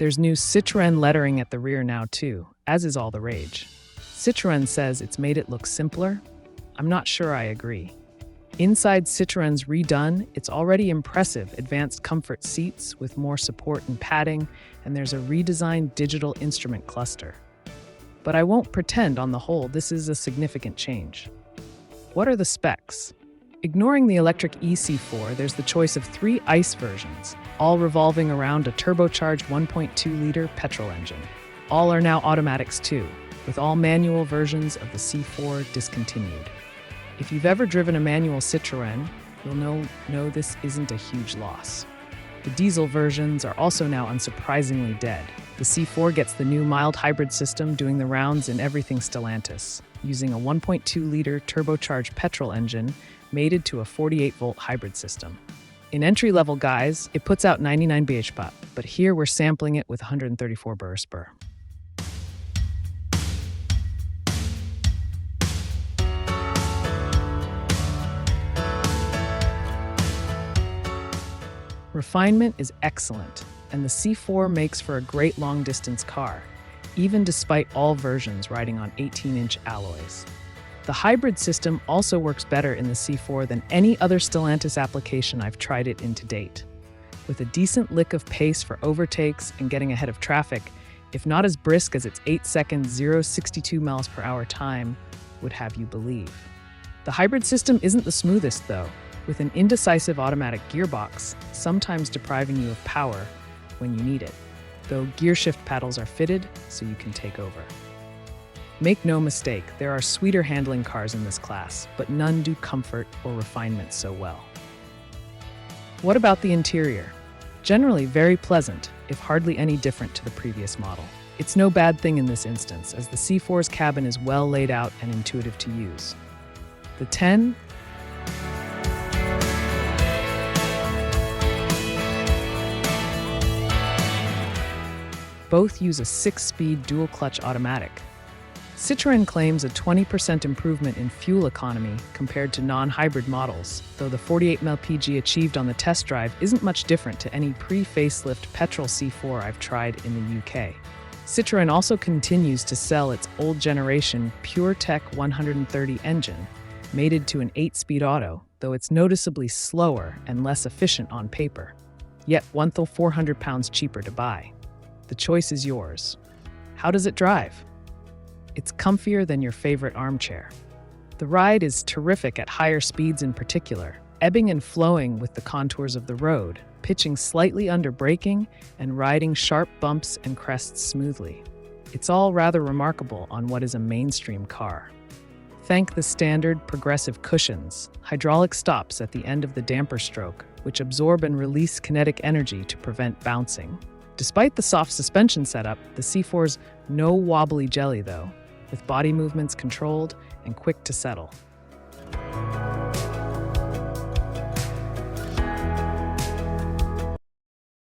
There's new Citroen lettering at the rear now too, as is all the rage. Citroen says it's made it look simpler. I'm not sure I agree. Inside Citroen's redone, it's already impressive advanced comfort seats with more support and padding, and there's a redesigned digital instrument cluster. But I won't pretend on the whole this is a significant change. What are the specs? Ignoring the electric C4, there's the choice of 3 ICE versions, all revolving around a turbocharged 1.2-liter petrol engine. All are now automatics too, with all manual versions of the C4 discontinued. If you've ever driven a manual Citroen, you'll know this isn't a huge loss. The diesel versions are also now unsurprisingly dead. The C4 gets the new mild hybrid system doing the rounds in everything Stellantis, using a 1.2-liter turbocharged petrol engine mated to a 48-volt hybrid system. In entry-level guise, it puts out 99 bhp, but here we're sampling it with 134 brr. Refinement is excellent, and the C4 makes for a great long-distance car, even despite all versions riding on 18-inch alloys. The hybrid system also works better in the C4 than any other Stellantis application I've tried it in to date. With a decent lick of pace for overtakes and getting ahead of traffic, if not as brisk as its 8-second 0-62 mph time would have you believe. The hybrid system isn't the smoothest though, with an indecisive automatic gearbox, sometimes depriving you of power when you need it, though gear shift paddles are fitted so you can take over. Make no mistake, there are sweeter handling cars in this class, but none do comfort or refinement so well. What about the interior? Generally very pleasant, if hardly any different to the previous model. It's no bad thing in this instance, as the C4's cabin is well laid out and intuitive to use. The 10 both use a 6-speed dual-clutch automatic. Citroen claims a 20% improvement in fuel economy compared to non-hybrid models, though the 48 mpg achieved on the test drive isn't much different to any pre-facelift petrol C4 I've tried in the UK. Citroen also continues to sell its old generation PureTech 130 engine, mated to an 8-speed auto, though it's noticeably slower and less efficient on paper, yet 400 pounds cheaper to buy. The choice is yours. How does it drive? It's comfier than your favorite armchair. The ride is terrific at higher speeds in particular, ebbing and flowing with the contours of the road, pitching slightly under braking, and riding sharp bumps and crests smoothly. It's all rather remarkable on what is a mainstream car. Thank the standard progressive cushions, hydraulic stops at the end of the damper stroke, which absorb and release kinetic energy to prevent bouncing. Despite the soft suspension setup, the C4's no wobbly jelly though, with body movements controlled and quick to settle.